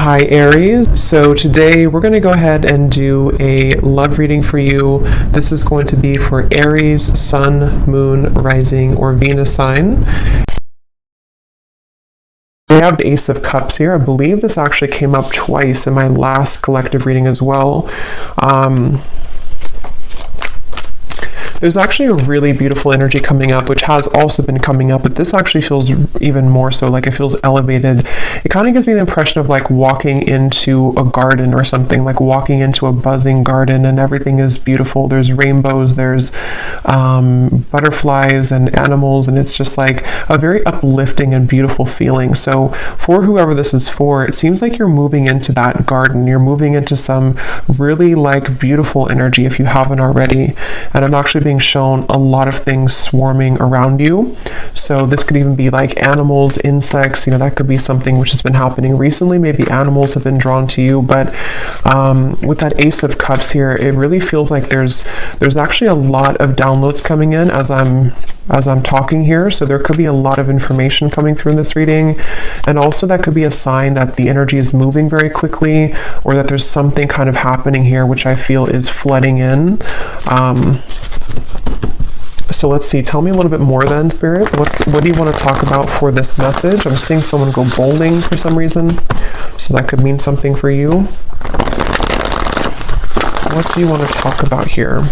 Hi Aries, so today we're going to go ahead and do a love reading for you. This is going to be for Aries, Sun, Moon, Rising, or Venus sign. We have the Ace of Cups here. I believe this actually came up twice in my last collective reading as well. There's actually a really beautiful energy coming up, which has also been coming up, but this actually feels even more so, like it feels elevated. It kind of gives me the impression of like walking into a garden or something, like walking into a buzzing garden and everything is beautiful. There's rainbows, there's butterflies and animals, and it's just like a very uplifting and beautiful feeling. So for whoever this is for, it seems like you're moving into that garden. You're moving into some really like beautiful energy if you haven't already. And I'm actually being shown a lot of things swarming around you. So this could even be like animals, insects, that could be something which has been happening recently. Maybe animals have been drawn to you, but with that Ace of Cups here, it really feels like there's actually a lot of downloads coming in as I'm talking here. So there could be a lot of information coming through in this reading, and also that could be a sign that the energy is moving very quickly, or that there's something kind of happening here which I feel is flooding in. So let's see, tell me a little bit more then, Spirit. What do you want to talk about for this message? I'm seeing someone go bowling for some reason, so that could mean something for you. What do you want to talk about here?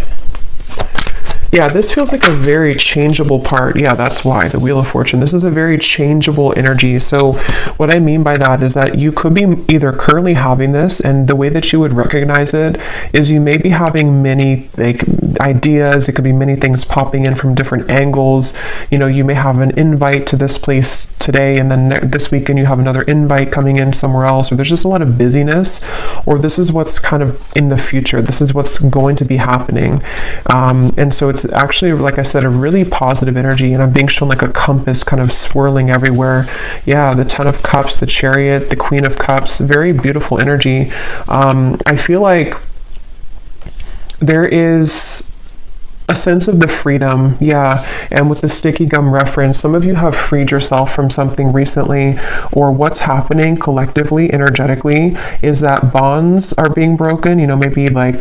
Yeah, this feels like a very changeable part. Yeah, that's why, the Wheel of Fortune. This is a very changeable energy. So what I mean by that is that you could be either currently having this, and the way that you would recognize it is you may be having many like ideas. It could be many things popping in from different angles. You may have an invite to this place today, and then this weekend you have another invite coming in somewhere else, or there's just a lot of busyness, or this is what's kind of in the future. This is what's going to be happening. And so it's actually, like I said, a really positive energy, and I'm being shown like a compass kind of swirling everywhere. Yeah, the Ten of Cups, the Chariot, the Queen of Cups, very beautiful energy. I feel like there is a sense of the freedom, yeah, and with the sticky gum reference, some of you have freed yourself from something recently, or what's happening collectively, energetically, is that bonds are being broken, maybe like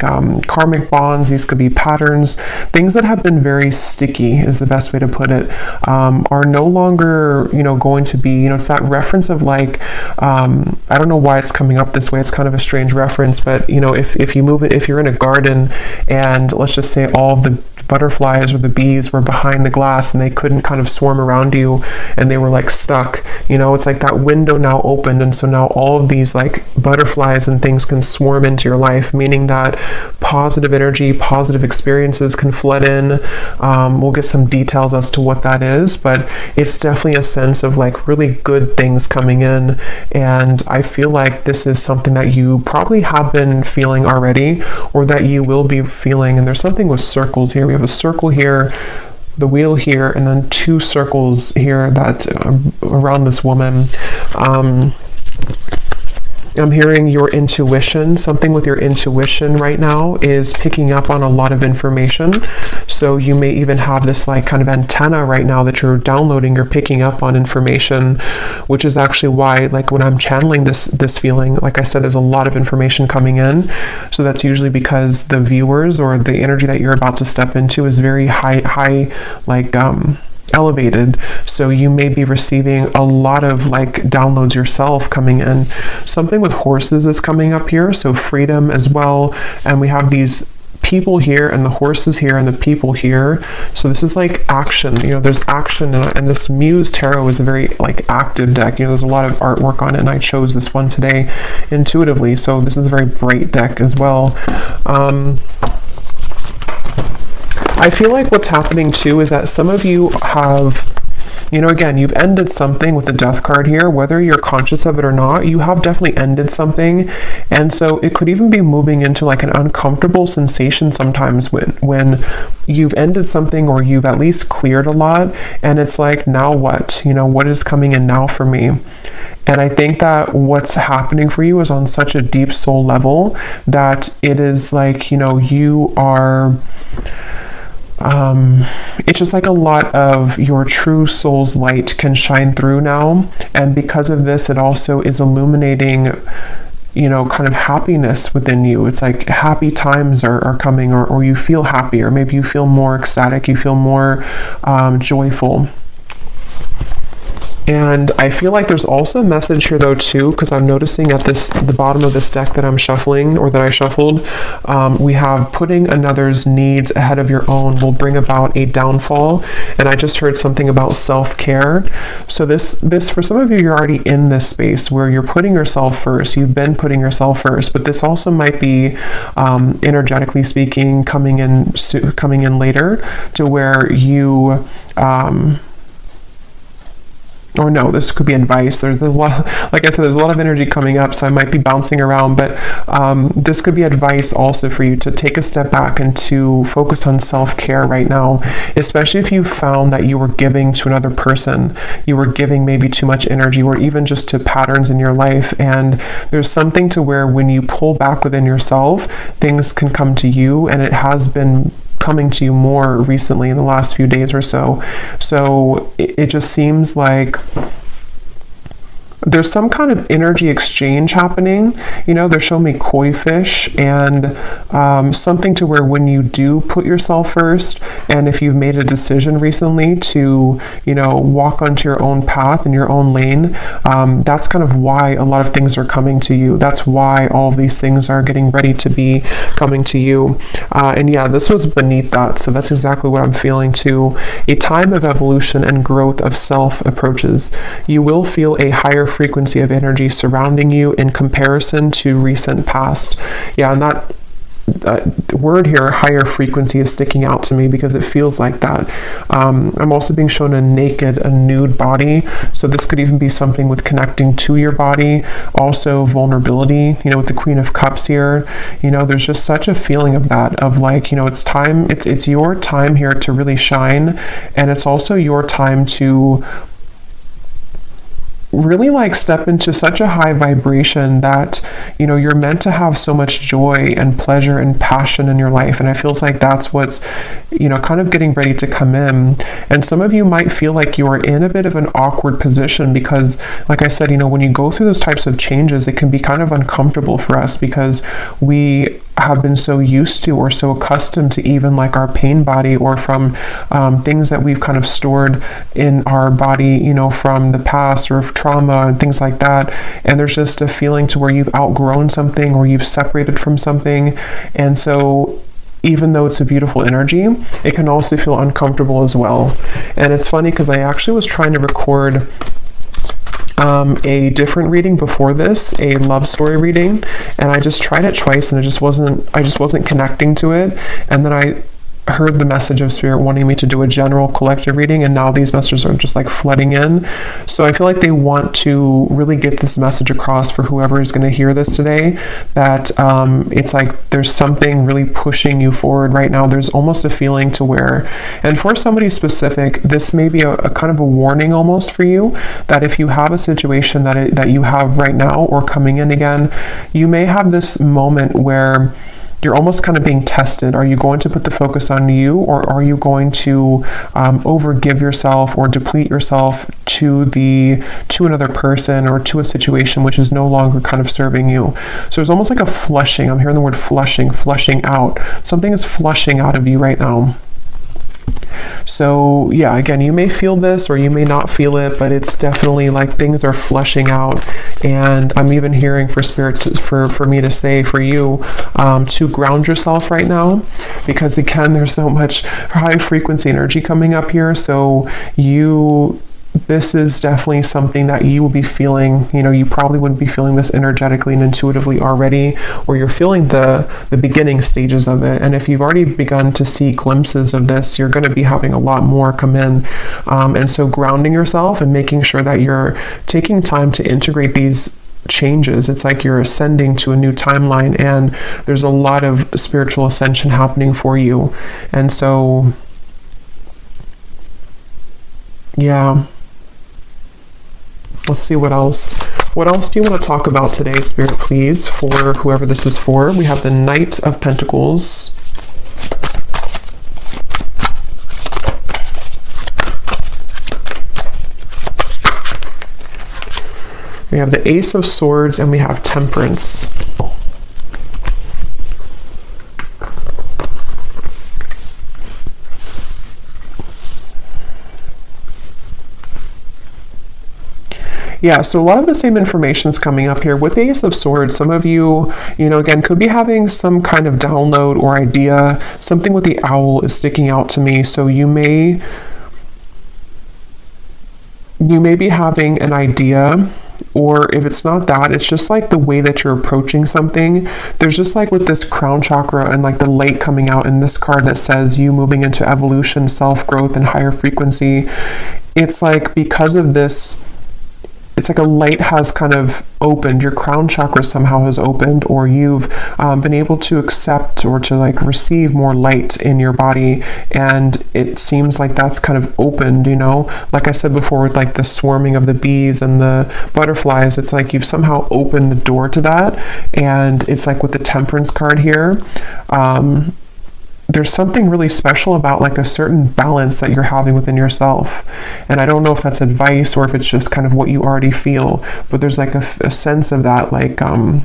karmic bonds. These could be patterns, things that have been very sticky is the best way to put it, are no longer, going to be, it's that reference of like, I don't know why it's coming up this way, it's kind of a strange reference, but if you move it, if you're in a garden and let's just say all of the butterflies or the bees were behind the glass and they couldn't kind of swarm around you and they were like stuck, it's like that window now opened, and so now all of these like butterflies and things can swarm into your life, meaning that positive energy, positive experiences can flood in. We'll get some details as to what that is, but it's definitely a sense of like really good things coming in, and I feel like this is something that you probably have been feeling already, or that you will be feeling. And there's something with circles here. We have a circle here, the wheel here, and then two circles here that around this woman. I'm hearing your intuition. Something with your intuition right now is picking up on a lot of information. So you may even have this like kind of antenna right now that you're downloading, you're picking up on information, which is actually why, like when I'm channeling this feeling, like I said, there's a lot of information coming in. So that's usually because the viewers or the energy that you're about to step into is very high, like elevated, so you may be receiving a lot of like downloads yourself coming in. Something with horses is coming up here, so freedom as well, and we have these people here and the horses here and the people here. So this is like action, there's action, and this Muse Tarot is a very like active deck. There's a lot of artwork on it, and I chose this one today intuitively, so this is a very bright deck as well. I feel like what's happening too is that some of you have, again, you've ended something with the Death card here, whether you're conscious of it or not. You have definitely ended something, and so it could even be moving into like an uncomfortable sensation sometimes when you've ended something, or you've at least cleared a lot, and it's like, now what? What is coming in now for me? And I think that what's happening for you is on such a deep soul level that it is like, you are it's just like a lot of your true soul's light can shine through now. And because of this, it also is illuminating kind of happiness within you. It's like happy times are coming, or you feel happy, or maybe you feel more ecstatic, you feel more joyful. And I feel like there's also a message here though too, because I'm noticing at the bottom of this deck that I'm shuffling, or that I shuffled, we have putting another's needs ahead of your own will bring about a downfall. And I just heard something about self-care. So this for some of you, you're already in this space where you're putting yourself first. You've been putting yourself first, but this also might be energetically speaking coming in later, to where you or no, this could be advice. There's a lot, like I said, there's a lot of energy coming up, so I might be bouncing around, but this could be advice also for you to take a step back and to focus on self-care right now, especially if you found that you were giving to another person, you were giving maybe too much energy, or even just to patterns in your life. And there's something to where when you pull back within yourself, things can come to you, and it has been coming to you more recently in the last few days or so. So it just seems like there's some kind of energy exchange happening. They're showing me koi fish, and something to where when you do put yourself first, and if you've made a decision recently to, walk onto your own path in your own lane, that's kind of why a lot of things are coming to you. That's why all of these things are getting ready to be coming to you. And yeah, this was beneath that. So that's exactly what I'm feeling too. A time of evolution and growth of self approaches. You will feel a higher frequency of energy surrounding you in comparison to recent past. Yeah, and that word here, higher frequency, is sticking out to me because it feels like that. I'm also being shown a nude body. So this could even be something with connecting to your body. Also vulnerability, with the Queen of Cups here. There's just such a feeling of that, of like, it's time, it's your time here to really shine. And it's also your time to really like step into such a high vibration that you're meant to have so much joy and pleasure and passion in your life. And it feels like that's what's kind of getting ready to come in. And some of you might feel like you are in a bit of an awkward position because, like I said, when you go through those types of changes, it can be kind of uncomfortable for us because we have been so used to or so accustomed to even like our pain body, or from things that we've kind of stored in our body, from the past, or trauma and things like that. And there's just a feeling to where you've outgrown something, or you've separated from something. And so even though it's a beautiful energy, it can also feel uncomfortable as well. And it's funny because I actually was trying to record a different reading before this, a love story reading, and I just tried it twice, and I just wasn't connecting to it. And then I heard the message of Spirit wanting me to do a general collective reading, and now these messages are just like flooding in. So I feel like they want to really get this message across for whoever is going to hear this today, that it's like there's something really pushing you forward right now. There's almost a feeling to where, and for somebody specific, this may be a kind of a warning almost for you, that if you have a situation that you have right now or coming in again, you may have this moment where you're almost kind of being tested. Are you going to put the focus on you, or are you going to overgive yourself or deplete yourself to another person or to a situation which is no longer kind of serving you? So there's almost like a flushing. I'm hearing the word flushing out. Something is flushing out of you right now. So yeah, again, you may feel this or you may not feel it, but it's definitely like things are flushing out. And I'm even hearing for Spirit for me to say for you to ground yourself right now, because again, there's so much high frequency energy coming up here. So this is definitely something that you will be feeling. You probably wouldn't be feeling this energetically and intuitively already, or you're feeling the beginning stages of it. And if you've already begun to see glimpses of this, you're going to be having a lot more come in. And so grounding yourself and making sure that you're taking time to integrate these changes. It's like you're ascending to a new timeline, and there's a lot of spiritual ascension happening for you. And so, yeah. Let's see what else. What else do you want to talk about today, Spirit, please, for whoever this is for? We have the Knight of Pentacles. We have the Ace of Swords and we have Temperance. Yeah, so a lot of the same information is coming up here. With the Ace of Swords, some of you, again, could be having some kind of download or idea. Something with the owl is sticking out to me. So you may be having an idea, or if it's not that, it's just like the way that you're approaching something. There's just like with this crown chakra and like the light coming out in this card that says you moving into evolution, self-growth, and higher frequency. It's like because of this, it's like a light has kind of opened, your crown chakra somehow has opened, or you've been able to accept or to like receive more light in your body, and it seems like that's kind of opened, like I said before, with like the swarming of the bees and the butterflies. It's like you've somehow opened the door to that. And it's like with the Temperance card here, there's something really special about like a certain balance that you're having within yourself. And I don't know if that's advice or if it's just kind of what you already feel, but there's like a sense of that, like I'm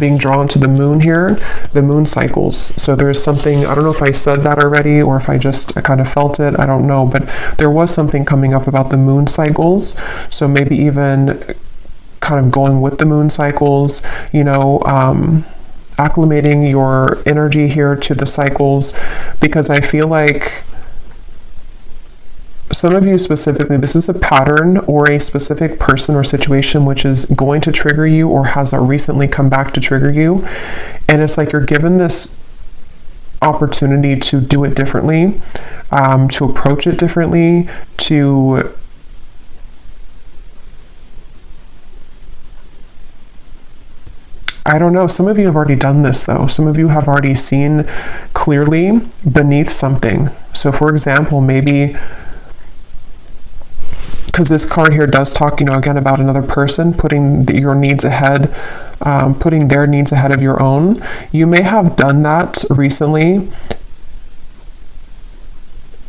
being drawn to the moon here, the moon cycles. So there's something, I don't know if I said that already or if I just kind of felt it, I don't know, but there was something coming up about the moon cycles. So maybe even kind of going with the moon cycles, acclimating your energy here to the cycles, because I feel like some of you specifically, this is a pattern or a specific person or situation which is going to trigger you or has recently come back to trigger you. And it's like you're given this opportunity to do it differently, to approach it differently, to I don't know. Some of you have already done this though. Some of you have already seen clearly beneath something. So for example, maybe, because this card here does talk, again, about another person putting your needs ahead, putting their needs ahead of your own. You may have done that recently,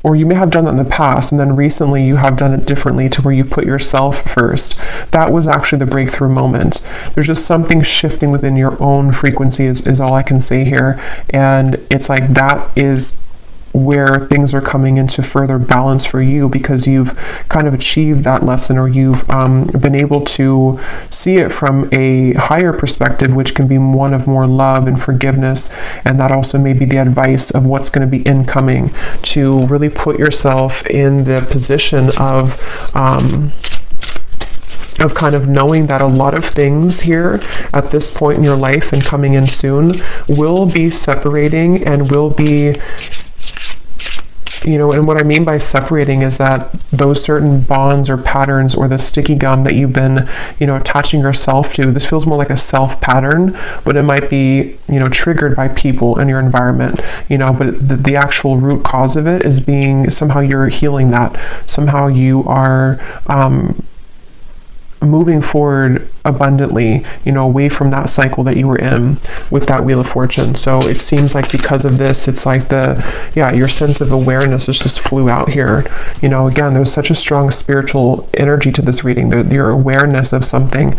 or you may have done that in the past, and then recently you have done it differently to where you put yourself first. That was actually the breakthrough moment. There's just something shifting within your own frequency is all I can say here. And it's like that is where things are coming into further balance for you, because you've kind of achieved that lesson, or you've been able to see it from a higher perspective, which can be one of more love and forgiveness. And that also may be the advice of what's going to be incoming, to really put yourself in the position of kind of knowing that a lot of things here at this point in your life and coming in soon will be separating and will be, and what I mean by separating is that those certain bonds or patterns or the sticky gum that you've been, attaching yourself to, this feels more like a self pattern, but it might be, triggered by people in your environment, but the actual root cause of it is being somehow you're healing that. Somehow you are, moving forward abundantly, away from that cycle that you were in with that Wheel of Fortune. So it seems like because of this, it's like your sense of awareness just flew out here. Again, there's such a strong spiritual energy to this reading, your awareness of something.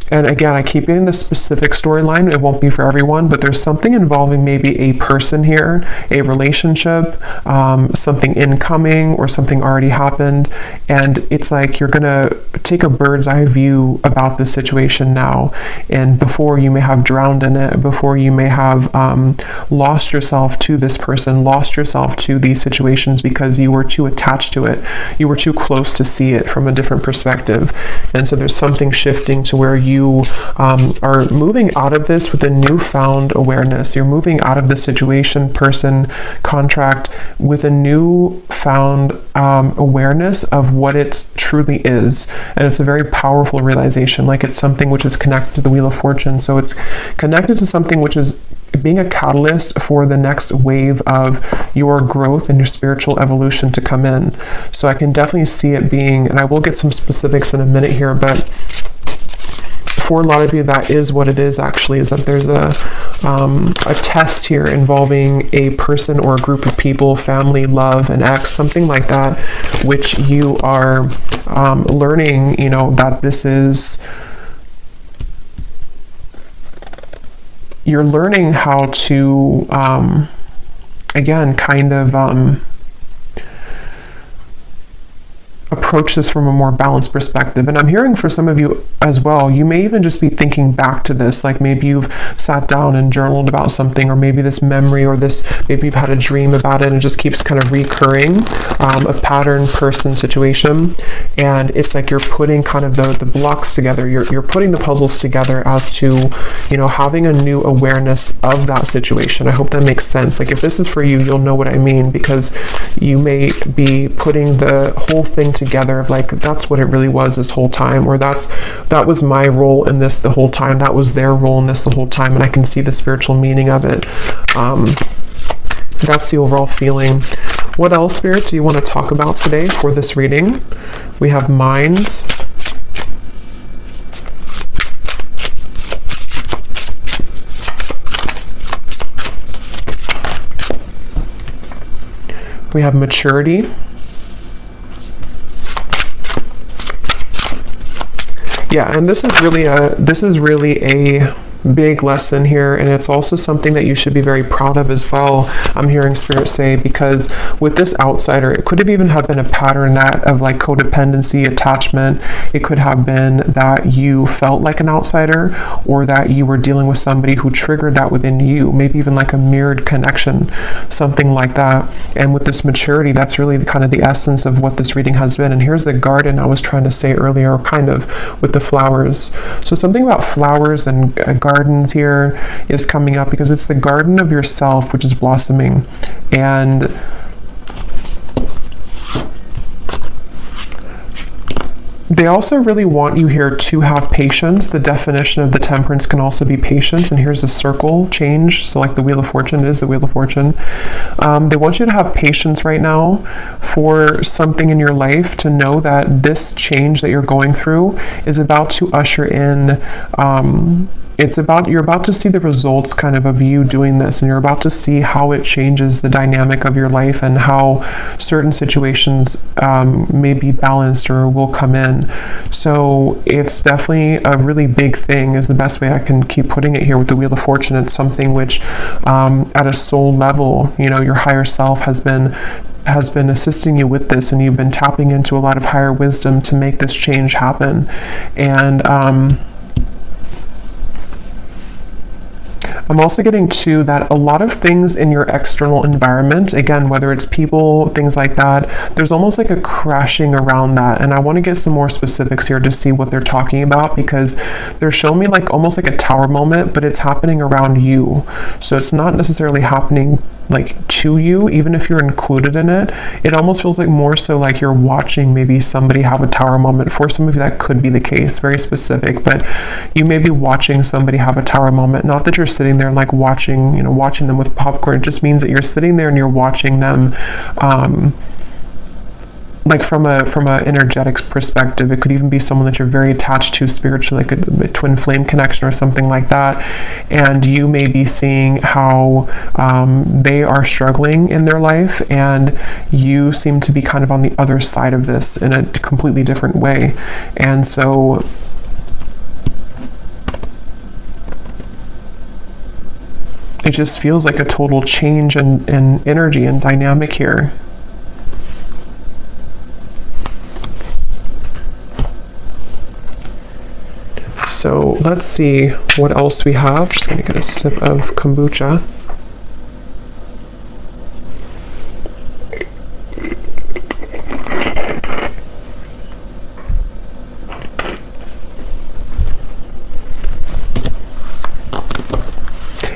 And again, I keep getting the specific storyline. It won't be for everyone, but there's something involving maybe a person here, a relationship, something incoming, or something already happened. And it's like you're going to take a bird's eye view about this situation now. And before you may have drowned in it, before you may have lost yourself to this person, lost yourself to these situations because you were too attached to it. You were too close to see it from a different perspective. And so there's something shifting to where you are moving out of this with a newfound awareness. You're moving out of the situation, person, contract with a newfound awareness of what it truly is. And it's a very powerful realization. Like it's something which is connected to the Wheel of Fortune. So it's connected to something which is being a catalyst for the next wave of your growth and your spiritual evolution to come in. So I can definitely see it being, and I will get some specifics in a minute here, but for a lot of you, that is what it is actually, is that there's a test here involving a person or a group of people, family, love, an ex, something like that, which you are learning, you know, that this is, you're learning how to, again, kind of approach this from a more balanced perspective. And I'm hearing for some of you as well, you may even just be thinking back to this, like maybe you've sat down and journaled about something, or maybe this memory, or this, maybe you've had a dream about it and it just keeps kind of recurring, a pattern, person, situation. And it's like you're putting kind of the blocks together, you're putting the puzzles together as to, you know, having a new awareness of that situation. I hope that makes sense. Like if this is for you, you'll know what I mean, because you may be putting the whole thing together of like, that's what it really was this whole time, or that was my role in this the whole time, that was their role in this the whole time, and I can see the spiritual meaning of it. That's the overall feeling. What else, Spirit, do you want to talk about today for this reading? We have minds. We have maturity. Yeah, and this is really a big lesson here, and it's also something that you should be very proud of as well, I'm hearing Spirit say, because with this outsider, it could have even have been a pattern that of like codependency, attachment. It could have been that you felt like an outsider, or that you were dealing with somebody who triggered that within you, maybe even like a mirrored connection, something like that. And with this maturity, that's really kind of the essence of what this reading has been. And here's the garden I was trying to say earlier, kind of with the flowers. So something about flowers and gardens here is coming up, because it's the garden of yourself which is blossoming. And they also really want you here to have patience. The definition of the temperance can also be patience. And here's a circle change. So like the Wheel of Fortune, it is the Wheel of Fortune. They want you to have patience right now for something in your life, to know that this change that you're going through is about to usher in, you're about to see the results kind of you doing this, and you're about to see how it changes the dynamic of your life, and how certain situations may be balanced or will come in. So it's definitely a really big thing, is the best way I can keep putting it here with the Wheel of Fortune. It's something which at a soul level, you know, your higher self has been assisting you with this, and you've been tapping into a lot of higher wisdom to make this change happen. And I'm also getting to that a lot of things in your external environment, again, whether it's people, things like that, there's almost like a crashing around that. And I want to get some more specifics here to see what they're talking about, because they're showing me like almost like a tower moment, but it's happening around you. So it's not necessarily happening like to you, even if you're included in it. It almost feels like more so like you're watching maybe somebody have a tower moment. For some of you, that could be the case, very specific, but you may be watching somebody have a tower moment. Not that you're sitting there like watching them with popcorn. It just means that you're sitting there and you're watching them, like from a energetics perspective. It could even be someone that you're very attached to spiritually, like a twin flame connection or something like that. And you may be seeing how they are struggling in their life, and you seem to be kind of on the other side of this in a completely different way. And so it just feels like a total change in energy and dynamic here. So let's see what else we have. Just gonna get a sip of kombucha.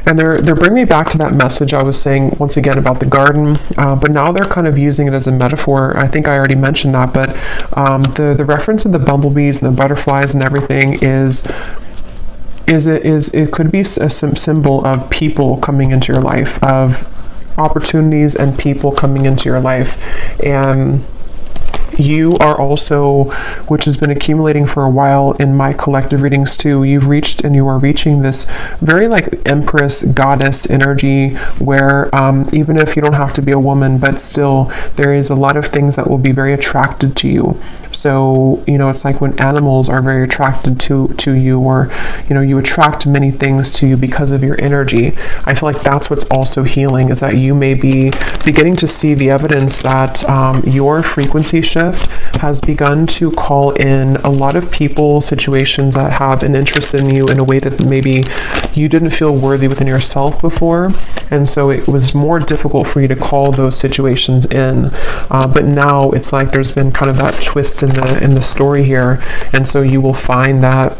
And they're bringing me back to that message I was saying once again about the garden, but now they're kind of using it as a metaphor. I think I already mentioned that, but the reference of the bumblebees and the butterflies and everything it could be a symbol of people coming into your life, of opportunities and people coming into your life. And You are also, which has been accumulating for a while in my collective readings too, you've reached and you are reaching this very like empress goddess energy where even if you don't have to be a woman, but still there is a lot of things that will be very attracted to you. So, you know, it's like when animals are very attracted to you, or, you know, you attract many things to you because of your energy. I feel like that's what's also healing, is that you may be beginning to see the evidence that your frequency shift has begun to call in a lot of people, situations that have an interest in you in a way that maybe you didn't feel worthy within yourself before. And so it was more difficult for you to call those situations in. But now it's like there's been kind of that twist in the story here. And so you will find that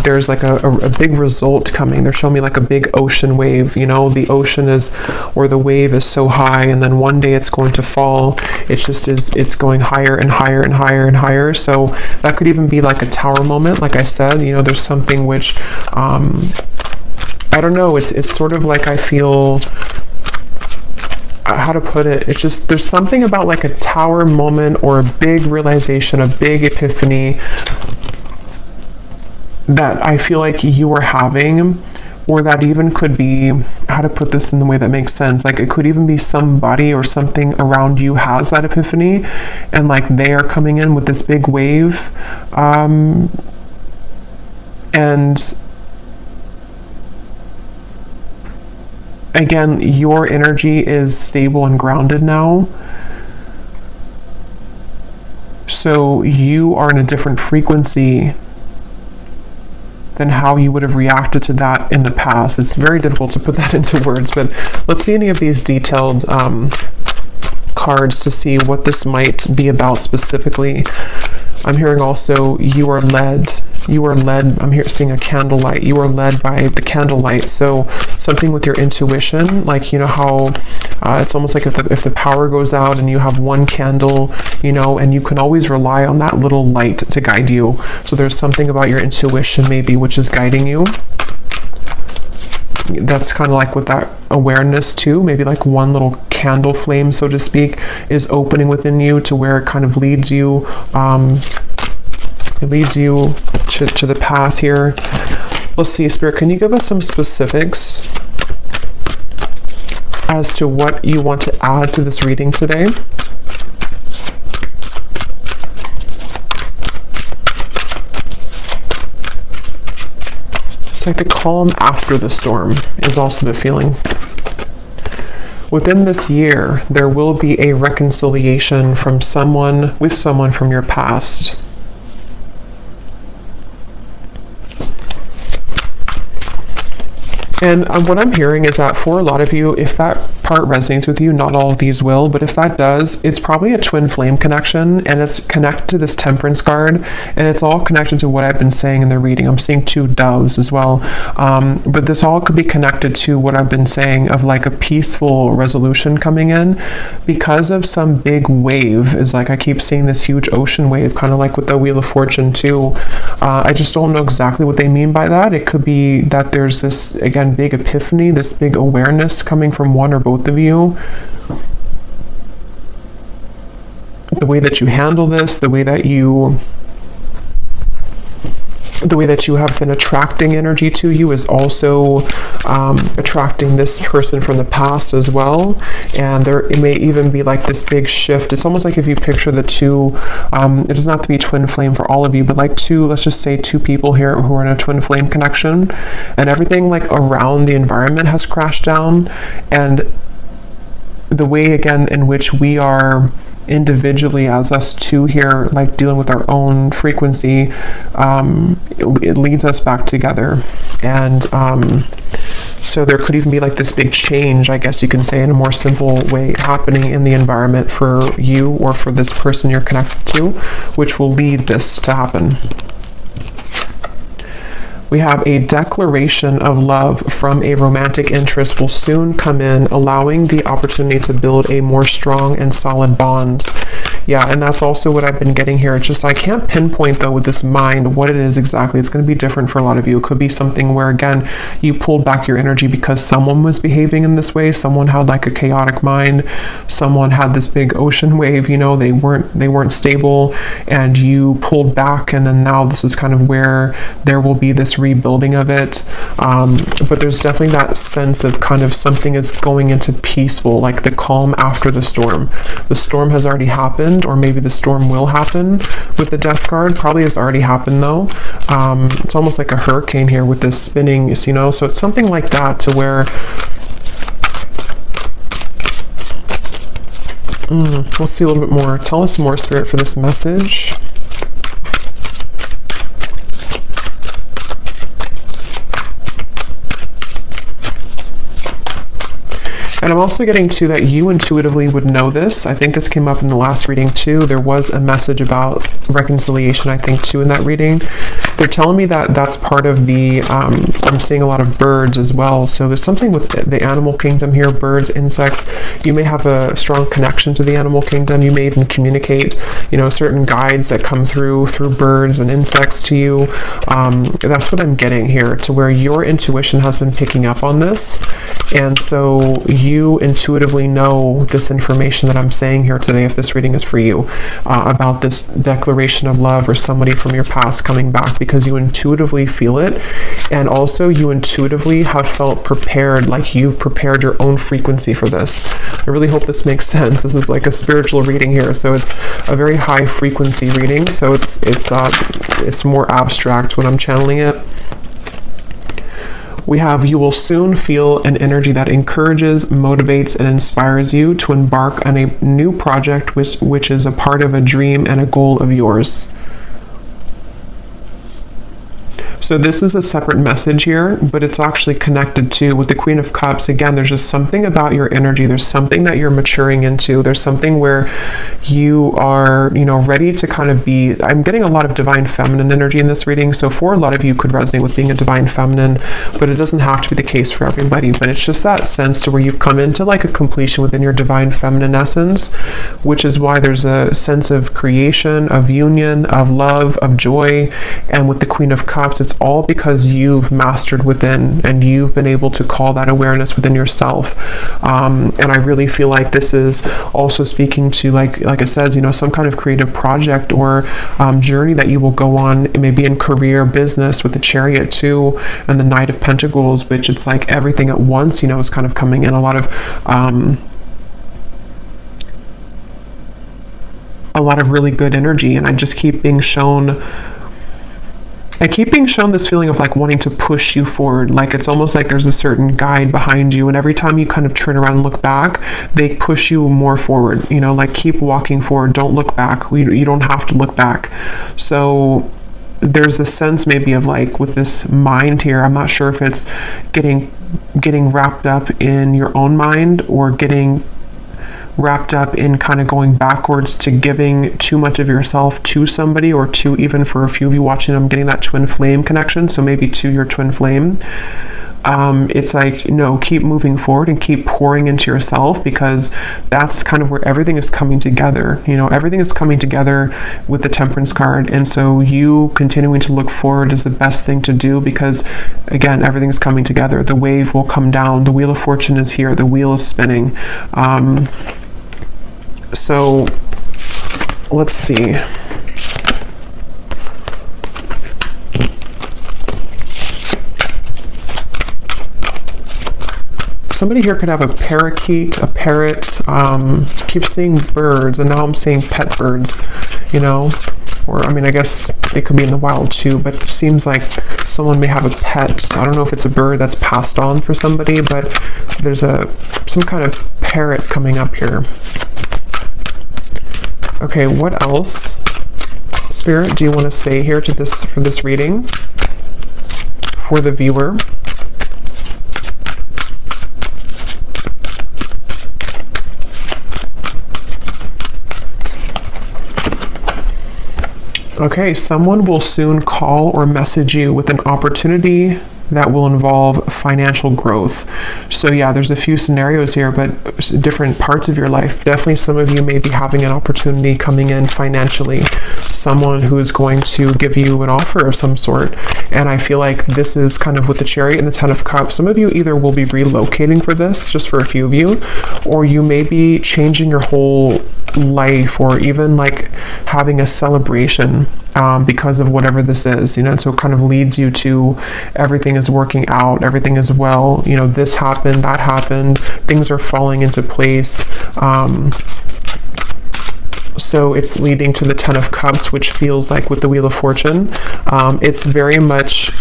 there's like a big result coming. They're showing me like a big ocean wave, you know, the ocean is, or the wave is so high, and then one day it's going to fall. It's going higher and higher and higher and higher. So that could even be like a tower moment. Like I said, you know, there's something which, I don't know, it's sort of like I feel, how to put it, it's just, there's something about like a tower moment or a big realization, a big epiphany that I feel like you are having, or that even could be, how to put this in the way that makes sense, like it could even be somebody or something around you has that epiphany, and like they are coming in with this big wave, and again, your energy is stable and grounded now. So you are in a different frequency than how you would have reacted to that in the past. It's very difficult to put that into words, but let's see any of these detailed cards to see what this might be about specifically. I'm hearing also you are led. I'm here seeing a candlelight. You are led by the candlelight. So something with your intuition, like, you know how it's almost like if the power goes out and you have one candle, you know, and you can always rely on that little light to guide you. So there's something about your intuition maybe which is guiding you. That's kind of like with that awareness too, maybe like one little candle flame, so to speak, is opening within you to where it kind of leads you, it leads you to the path here. Let's see, Spirit, can you give us some specifics as to what you want to add to this reading today? It's like the calm after the storm is also the feeling. Within this year, there will be a reconciliation from someone from your past. And what I'm hearing is that for a lot of you, if that part resonates with you, not all of these will, but if that does, it's probably a twin flame connection, and it's connected to this temperance card, and it's all connected to what I've been saying in the reading. I'm seeing two doves as well, but this all could be connected to what I've been saying of like a peaceful resolution coming in because of some big wave. Is like I keep seeing this huge ocean wave, kind of like with the Wheel of Fortune too. I just don't know exactly what they mean by that. It could be that there's this, again, big epiphany, this big awareness coming from one or both of you. The way that you handle this, the way that you have been attracting energy to you is also attracting this person from the past as well. And it may even be like this big shift. It's almost like if you picture the two, it doesn't have to be twin flame for all of you, but like let's just say two people here who are in a twin flame connection, and everything like around the environment has crashed down, and the way again in which we are individually as us two here, like dealing with our own frequency, it leads us back together. And so there could even be like this big change, I guess you can say in a more simple way, happening in the environment for you or for this person you're connected to, which will lead this to happen. We have a declaration of love from a romantic interest will soon come in, allowing the opportunity to build a more strong and solid bond. Yeah, and that's also what I've been getting here. It's just I can't pinpoint though with this mind what it is exactly. It's going to be different for a lot of you. It could be something where, again, you pulled back your energy because someone was behaving in this way. Someone had like a chaotic mind. Someone had this big ocean wave, you know, they weren't stable, and you pulled back, and then now this is kind of where there will be this rebuilding of it. But there's definitely that sense of kind of something is going into peaceful, like the calm after the storm. The storm has already happened, or maybe the storm will happen with the Death card. Probably has already happened though. It's almost like a hurricane here with this spinning, you know, so it's something like that to where we'll see a little bit more. Tell us more, Spirit, for this message. And I'm also getting to that you intuitively would know this. I think this came up in the last reading too. There was a message about reconciliation, I think, too, in that reading. They're telling me that that's part of the, I'm seeing a lot of birds as well. So there's something with the animal kingdom here, birds, insects. You may have a strong connection to the animal kingdom. You may even communicate, you know, certain guides that come through birds and insects to you. That's what I'm getting here, to where your intuition has been picking up on this. And so you intuitively know this information that I'm saying here today, if this reading is for you, about this declaration of love or somebody from your past coming back, because you intuitively feel it. And also you intuitively have felt prepared, like you've prepared your own frequency for this. I really hope this makes sense. This is like a spiritual reading here, so it's a very high frequency reading, so it's more abstract when I'm channeling it. We have, you will soon feel an energy that encourages, motivates, and inspires you to embark on a new project which is a part of a dream and a goal of yours. So this is a separate message here, but it's actually connected to with the Queen of Cups. Again, there's just something about your energy. There's something that you're maturing into. There's something where you are, you know, ready to kind of be, I'm getting a lot of divine feminine energy in this reading. So for a lot of you could resonate with being a divine feminine, but it doesn't have to be the case for everybody. But it's just that sense to where you've come into like a completion within your divine feminine essence, which is why there's a sense of creation, of union, of love, of joy. And with the Queen of Cups, it's all because you've mastered within, and you've been able to call that awareness within yourself. And I really feel like this is also speaking to, like it says, you know, some kind of creative project or journey that you will go on. It may be in career, business, with the Chariot too, and the Knight of Pentacles, which it's like everything at once, you know, is kind of coming in. A lot of really good energy, and I just keep being shown this feeling of like wanting to push you forward. Like it's almost like there's a certain guide behind you, and every time you kind of turn around and look back, they push you more forward, you know, like keep walking forward, don't look back. You don't have to look back. So there's a sense maybe of like with this mind here, I'm not sure if it's getting wrapped up in your own mind or getting wrapped up in kind of going backwards to giving too much of yourself to somebody, or to, even for a few of you watching, I'm getting that twin flame connection, so maybe to your twin flame. It's like, no, keep moving forward and keep pouring into yourself, because that's kind of where everything is coming together. You know, everything is coming together with the Temperance card, and so you continuing to look forward is the best thing to do, because again, everything is coming together. The wave will come down, the Wheel of Fortune is here, the wheel is spinning. So let's see. Somebody here could have a parakeet, a parrot. Keep seeing birds, and now I'm seeing pet birds, you know, or I mean, I guess they could be in the wild too, but it seems like someone may have a pet. I don't know if it's a bird that's passed on for somebody, but there's some kind of parrot coming up here. Okay, what else, Spirit, do you want to say here to this, for this reading for the viewer? Okay, someone will soon call or message you with an opportunity that will involve financial growth. So yeah, there's a few scenarios here, but different parts of your life. Definitely some of you may be having an opportunity coming in financially, someone who is going to give you an offer of some sort. And I feel like this is kind of with the Chariot and the Ten of Cups. Some of you either will be relocating for this, just for a few of you, or you may be changing your whole life, or even like having a celebration because of whatever this is, you know. And so it kind of leads you to everything is working out, everything is well, you know, this happened, that happened, things are falling into place. So it's leading to the Ten of Cups, which feels like with the Wheel of Fortune, it's very much,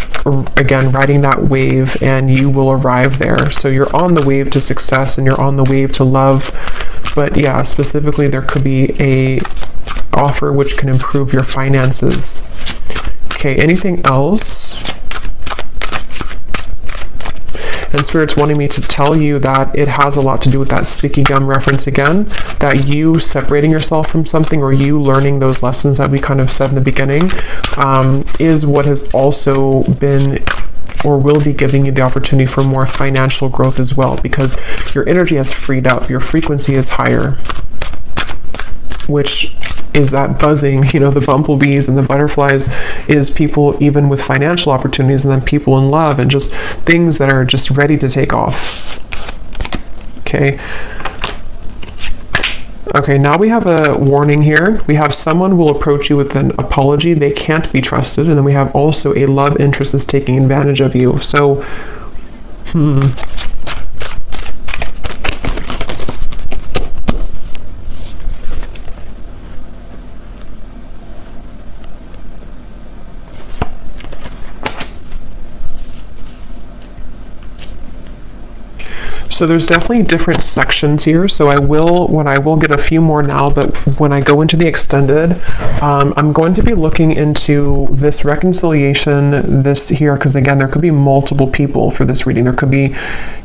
again, riding that wave, and you will arrive there. So you're on the wave to success, and you're on the wave to love. But yeah, specifically, there could be a offer which can improve your finances. Okay, anything else? And Spirit's wanting me to tell you that it has a lot to do with that sticky gum reference again, that you separating yourself from something, or you learning those lessons that we kind of said in the beginning, is what has also been or will be giving you the opportunity for more financial growth as well, because your energy has freed up, your frequency is higher, which is that buzzing, you know, the bumblebees and the butterflies, is people even with financial opportunities, and then people in love, and just things that are just ready to take off. Okay, now we have a warning here. We have someone will approach you with an apology. They can't be trusted. And then we have also a love interest that's taking advantage of you. So, So there's definitely different sections here. So I will get a few more now, but when I go into the extended, I'm going to be looking into this reconciliation, this here, because again, there could be multiple people for this reading. There could be,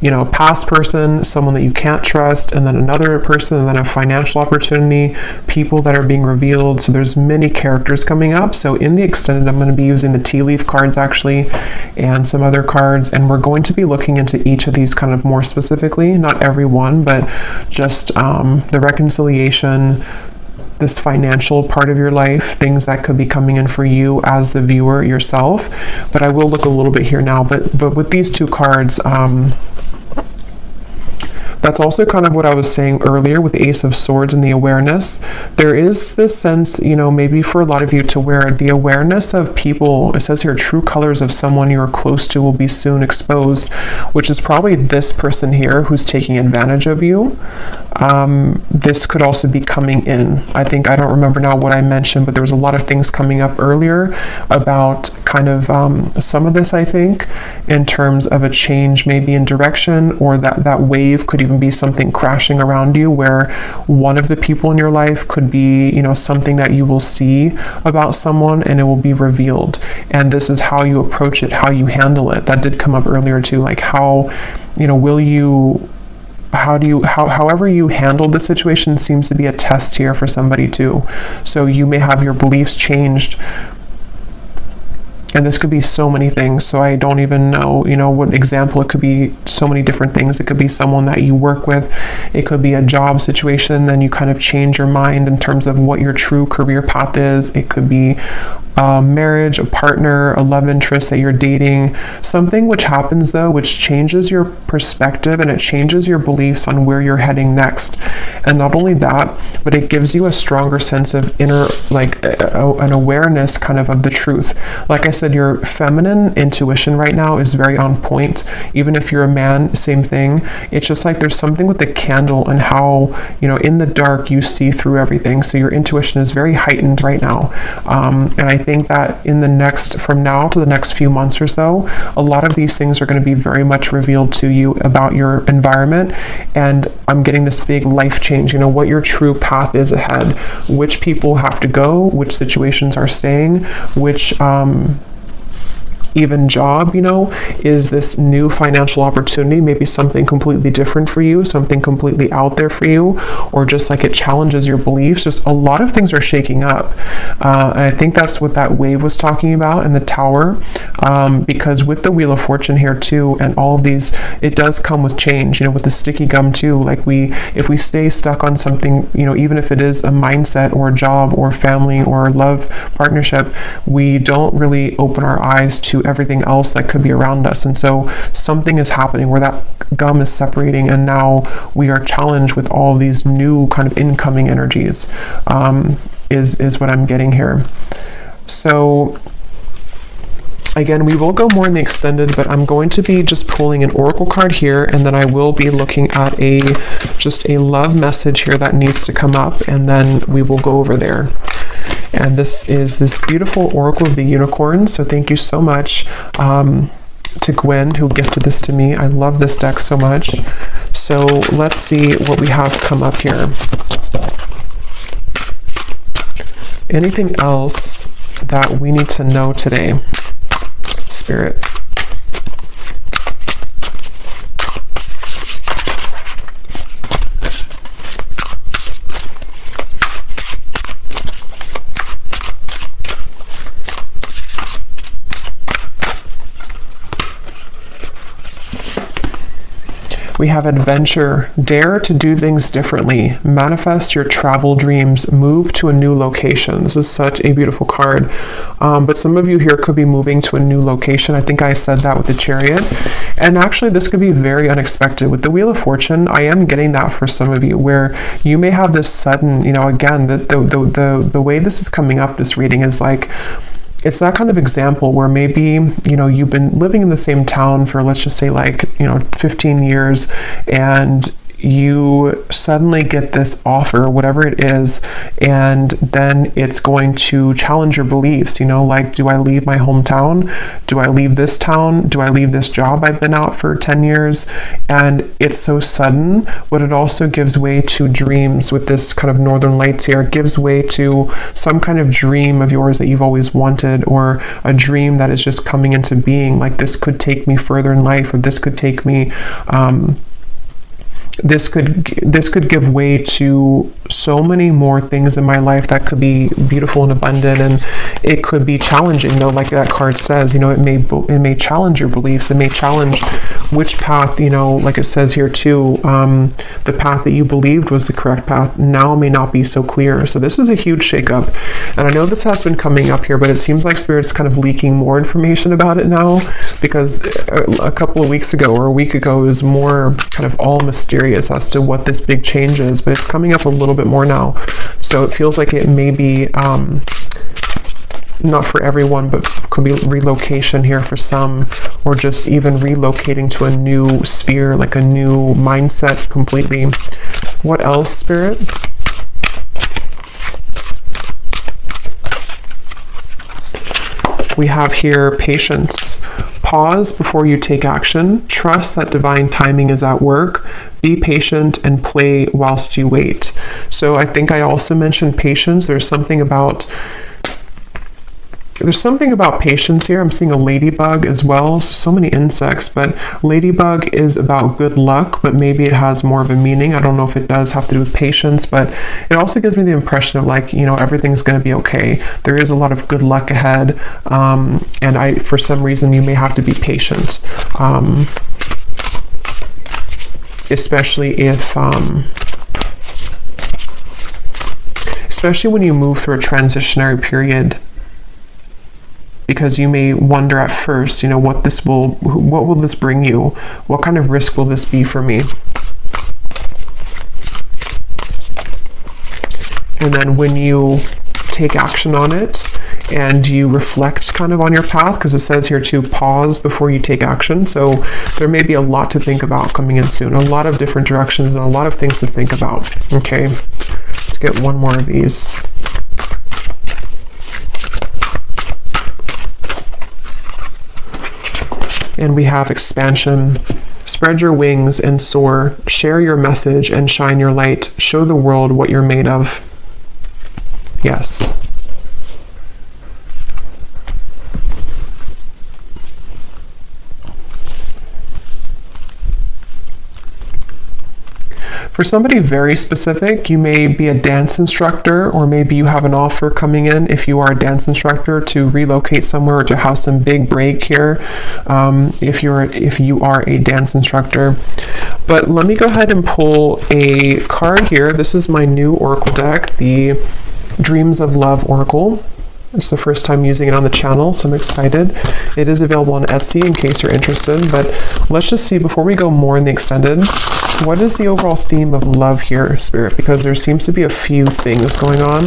you know, a past person, someone that you can't trust, and then another person, and then a financial opportunity, people that are being revealed. So there's many characters coming up. So in the extended, I'm going to be using the tea leaf cards actually, and some other cards, and we're going to be looking into each of these kind of more specifically, not every one, but just the reconciliation, this financial part of your life, things that could be coming in for you as the viewer yourself. But I will look a little bit here now, but with these two cards, that's also kind of what I was saying earlier with the Ace of Swords and the awareness. There is this sense, you know, maybe for a lot of you to wear the awareness of people. It says here, true colors of someone you are close to will be soon exposed, which is probably this person here who's taking advantage of you. This could also be coming in. I don't remember now what I mentioned, but there was a lot of things coming up earlier about kind of some of this, I think, in terms of a change maybe in direction, or that wave could even be something crashing around you, where one of the people in your life could be, you know, something that you will see about someone and it will be revealed. And this is how you approach it, how you handle it. That did come up earlier too, like how, you know, however you handled the situation seems to be a test here for somebody too. So you may have your beliefs changed, and this could be so many things. So I don't even know, you know, what example. It could be so many different things. It could be someone that you work with. It could be a job situation. Then you kind of change your mind in terms of what your true career path is. It could be marriage, a partner, a love interest that you're dating, something which happens though, which changes your perspective, and it changes your beliefs on where you're heading next. And not only that, but it gives you a stronger sense of inner, like an awareness kind of the truth. Like I said, your feminine intuition right now is very on point. Even if you're a man, same thing. It's just like there's something with the candle and how, you know, in the dark you see through everything. So your intuition is very heightened right now. And I think that from now to the next few months or so, a lot of these things are going to be very much revealed to you about your environment. And I'm getting this big life change, you know, what your true path is ahead, which people have to go, which situations are staying, which even job, you know, is this new financial opportunity, maybe something completely different for you, something completely out there for you, or just like it challenges your beliefs. Just a lot of things are shaking up. And I think that's what that wave was talking about in the Tower, because with the Wheel of Fortune here too, and all of these, it does come with change, you know, with the sticky gum too. Like if we stay stuck on something, you know, even if it is a mindset or a job or family or love partnership, we don't really open our eyes to everything else that could be around us. And so something is happening where that gum is separating, and now we are challenged with all these new kind of incoming energies, is what I'm getting here. So again, we will go more in the extended, but I'm going to be just pulling an oracle card here, and then I will be looking at just a love message here that needs to come up, and then we will go over there. And this is this beautiful Oracle of the Unicorn. So thank you so much to Gwen, who gifted this to me. I love this deck so much. So let's see what we have come up here. Anything else that we need to know today, Spirit? We have adventure. Dare to do things differently. Manifest your travel dreams. Move to a new location. This is such a beautiful card. But some of you here could be moving to a new location. I think I said that with the Chariot. And actually, this could be very unexpected. With the Wheel of Fortune, I am getting that for some of you, where you may have this sudden, you know, again, the way this is coming up, this reading is like, it's that kind of example where maybe, you know, you've been living in the same town for, let's just say, like, you know, 15 years, and you suddenly get this offer, whatever it is, and then it's going to challenge your beliefs, you know, like, do I leave my hometown? Do I leave this town? Do I leave this job I've been out for 10 years? And it's so sudden, but it also gives way to dreams with this kind of Northern Lights here. It gives way to some kind of dream of yours that you've always wanted, or a dream that is just coming into being, like, this could take me further in life, or this could take me, this could give way to so many more things in my life that could be beautiful and abundant, and it could be challenging, though, like that card says, you know, it may challenge your beliefs, it may challenge which path, you know, like it says here too, the path that you believed was the correct path now may not be so clear. So this is a huge shakeup, and I know this has been coming up here, but it seems like Spirit's kind of leaking more information about it now, because a couple of weeks ago or a week ago it was more kind of all mysterious as to what this big change is, but it's coming up a little bit more now. So it feels like it may be not for everyone, but could be relocation here for some, or just even relocating to a new sphere, like a new mindset completely. What else, Spirit? We have here patience. Pause before you take action. Trust that divine timing is at work. Be patient and play whilst you wait. So I think I also mentioned patience. There's something about patience here. I'm seeing a ladybug as well. So many insects, but ladybug is about good luck, but maybe it has more of a meaning. I don't know if it does have to do with patience, but it also gives me the impression of, like, you know, everything's going to be okay. There is a lot of good luck ahead, and for some reason, you may have to be patient, especially when you move through a transitionary period. Because you may wonder at first, you know, what will this bring you? What kind of risk will this be for me? And then when you take action on it and you reflect kind of on your path, because it says here to pause before you take action. So there may be a lot to think about coming in soon, a lot of different directions and a lot of things to think about. Okay, let's get one more of these. And we have expansion. Spread your wings and soar. Share your message and shine your light. Show the world what you're made of. Yes. For somebody very specific, you may be a dance instructor, or maybe you have an offer coming in if you are a dance instructor to relocate somewhere or to have some big break here, if you are a dance instructor. But let me go ahead and pull a card here. This is my new Oracle deck, the Dreams of Love Oracle. It's the first time using it on the channel, so I'm excited. It is available on Etsy in case you're interested, but let's just see, before we go more in the extended, what is the overall theme of love here, Spirit? Because there seems to be a few things going on.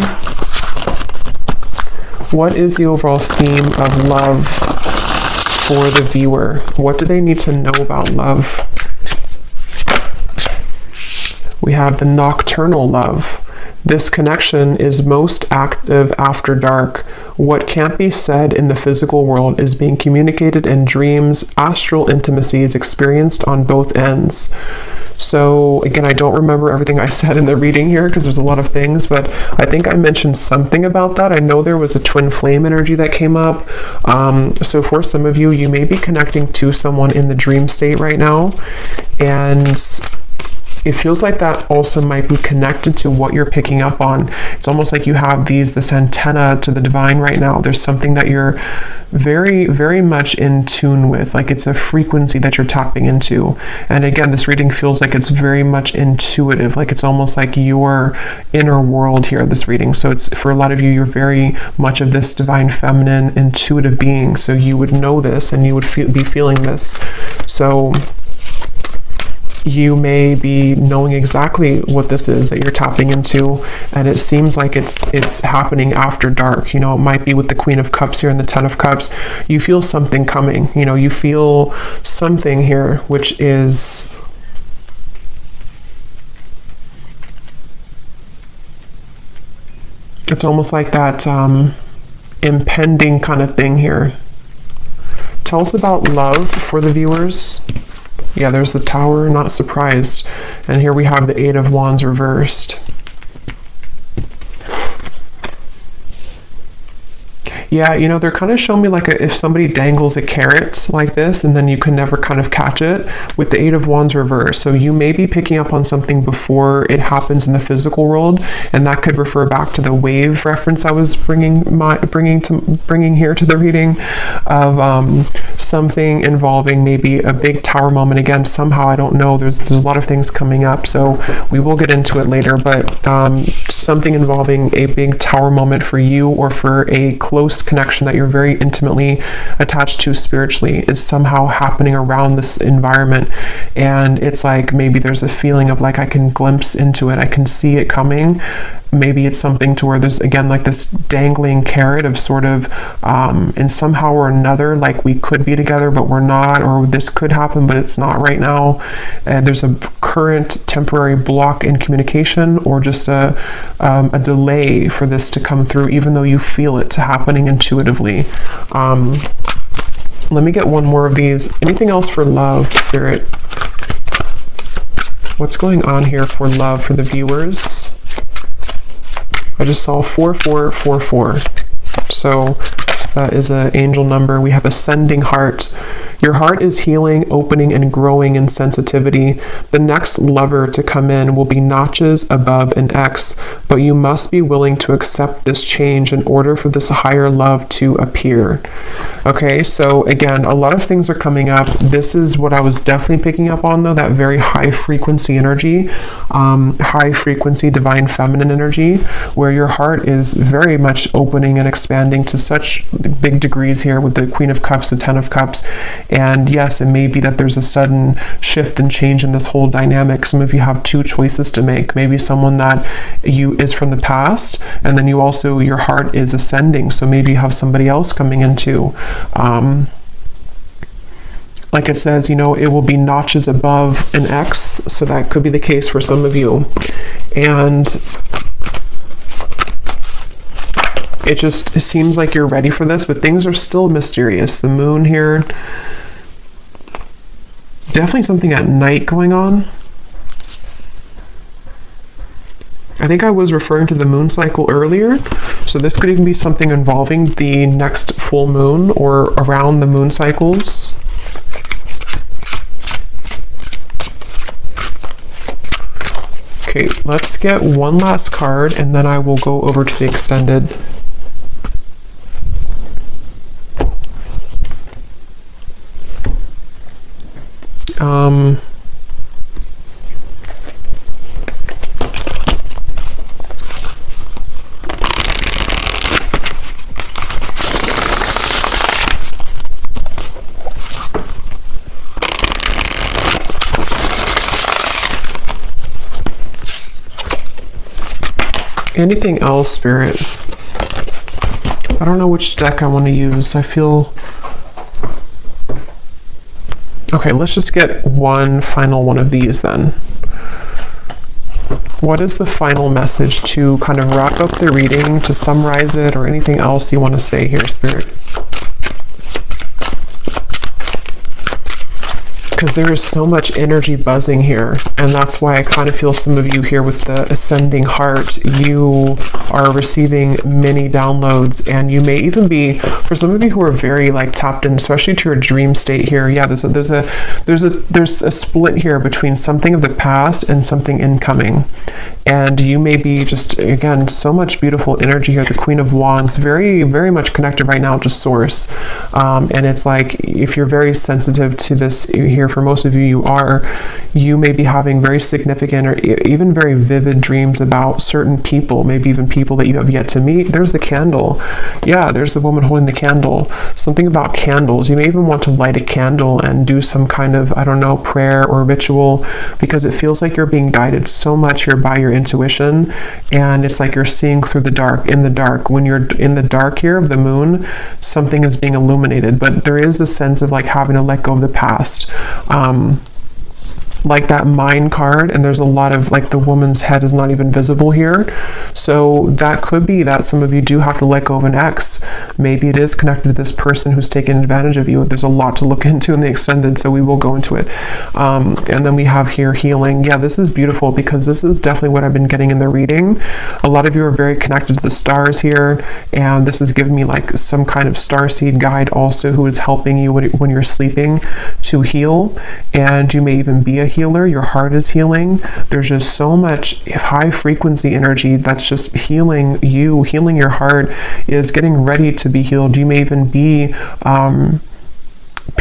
What is the overall theme of love for the viewer? What do they need to know about love? We have the nocturnal love. This connection is most active after dark. What can't be said in the physical world is being communicated in dreams. Astral intimacy is experienced on both ends. So again, I don't remember everything I said in the reading here because there's a lot of things, but I think I mentioned something about that. I know there was a twin flame energy that came up. So for some of you, you may be connecting to someone in the dream state right now, and it feels like that also might be connected to what you're picking up on. It's almost like you have this antenna to the divine right now. There's something that you're very, very much in tune with. Like it's a frequency that you're tapping into. And again, this reading feels like it's very much intuitive. Like it's almost like your inner world here, this reading. So it's, for a lot of you, you're very much of this divine feminine intuitive being. So you would know this and you would be feeling this. So you may be knowing exactly what this is that you're tapping into, and it seems like it's happening after dark. You know, it might be with the Queen of Cups here and the Ten of Cups. You feel something coming. You know, you feel something here, which is it's almost like that impending kind of thing here. Tell us about love for the viewers. Yeah, there's the Tower, not surprised. And here we have the Eight of Wands reversed. Yeah, you know, they're kind of showing me like if somebody dangles a carrot like this and then you can never kind of catch it with the Eight of Wands reversed. So you may be picking up on something before it happens in the physical world, and that could refer back to the wave reference I was bringing here to the reading of something involving maybe a big tower moment. Again, somehow, I don't know, there's a lot of things coming up, so we will get into it later, but something involving a big tower moment for you or for a close connection that you're very intimately attached to spiritually is somehow happening around this environment. And it's like maybe there's a feeling of like I can glimpse into it, I can see it coming. Maybe it's something to where there's again like this dangling carrot of sort of and somehow or another like we could be together but we're not, or this could happen but it's not right now, and there's a current temporary block in communication or just a delay for this to come through, even though you feel it happening intuitively. Let me get one more of these. Anything else for love, Spirit? What's going on here for love for the viewers? I just saw 4444. So that is an angel number. We have ascending heart. Your heart is healing, opening, and growing in sensitivity. The next lover to come in will be notches above an X, but you must be willing to accept this change in order for this higher love to appear. Okay, so again, a lot of things are coming up. This is what I was definitely picking up on, though, that very high frequency energy, high frequency divine feminine energy, where your heart is very much opening and expanding to such big degrees here with the Queen of Cups, the Ten of Cups. And yes, it may be that there's a sudden shift and change in this whole dynamic. Some of you have two choices to make. Maybe someone that is from the past, and then you also, your heart is ascending. So maybe you have somebody else coming into, like it says, you know, it will be notches above an X. So that could be the case for some of you. And it seems like you're ready for this, but things are still mysterious. The moon here, definitely something at night going on. I think I was referring to the moon cycle earlier, so this could even be something involving the next full moon or around the moon cycles. Okay, let's get one last card and then I will go over to the extended. Anything else, Spirit? I don't know which deck I want to use. I feel... Okay, let's just get one final one of these then. What is the final message to kind of wrap up the reading, to summarize it, or anything else you want to say here, Spirit? Because there is so much energy buzzing here, and that's why I kind of feel some of you here with the ascending heart, you are receiving many downloads, and you may even be, for some of you who are very like tapped in, especially to your dream state here, yeah, there's a split here between something of the past and something incoming. And you may be just, again, so much beautiful energy here. The Queen of Wands, very, very much connected right now to Source. And it's like, if you're very sensitive to this here, for most of you, you may be having very significant or even very vivid dreams about certain people, maybe even people that you have yet to meet. There's the candle. Yeah, there's the woman holding the candle. Something about candles. You may even want to light a candle and do some kind of, I don't know, prayer or ritual, because it feels like you're being guided so much here by your intuition, and it's like you're seeing through the dark, in the dark. When you're in the dark here of the moon, something is being illuminated, but there is a sense of like having to let go of the past. Like that mind card, and there's a lot of like the woman's head is not even visible here, so that could be that some of you do have to let go of an ex. Maybe it is connected to this person who's taken advantage of you. There's a lot to look into in the extended, so we will go into it. And then we have here healing. Yeah, this is beautiful, because this is definitely what I've been getting in the reading. A lot of you are very connected to the stars here, and this is giving me like some kind of starseed guide also, who is helping you when you're sleeping to heal. And you may even be a healer. Your heart is healing. There's just so much high frequency energy that's just healing you. Healing your heart is getting ready to be healed. You may even be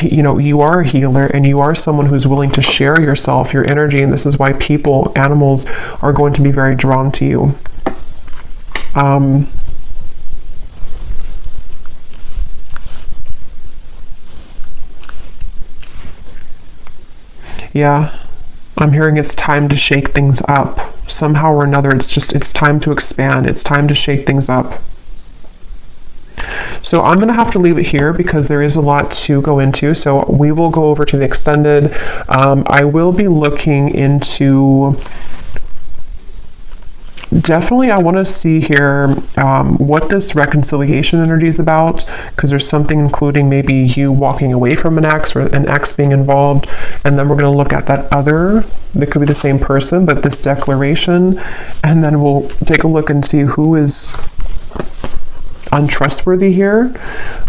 you are a healer, and you are someone who's willing to share yourself, your energy, and this is why people, animals, are going to be very drawn to you. Yeah, I'm hearing it's time to shake things up. Somehow or another, it's time to expand. It's time to shake things up. So I'm going to have to leave it here, because there is a lot to go into. So we will go over to the extended. I will be looking into... Definitely, I want to see here what this reconciliation energy is about, because there's something including maybe you walking away from an ex, or an ex being involved, and then we're going to look at that other, that could be the same person, but this declaration, and then we'll take a look and see who is untrustworthy here,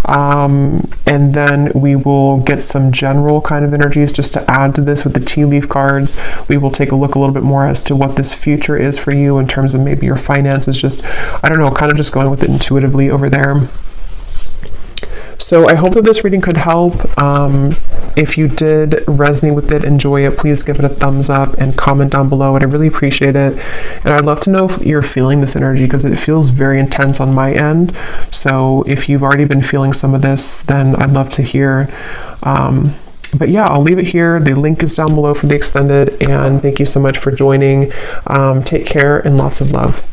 and then we will get some general kind of energies just to add to this with the tea leaf cards. We will take a look a little bit more as to what this future is for you in terms of maybe your finances, just, I don't know, kind of just going with it intuitively over there. So I hope that this reading could help. If you did resonate with it, enjoy it, please give it a thumbs up and comment down below. I'd really appreciate it. And I'd love to know if you're feeling this energy, because it feels very intense on my end. So if you've already been feeling some of this, then I'd love to hear. But yeah, I'll leave it here. The link is down below for the extended, and thank you so much for joining. Take care and lots of love.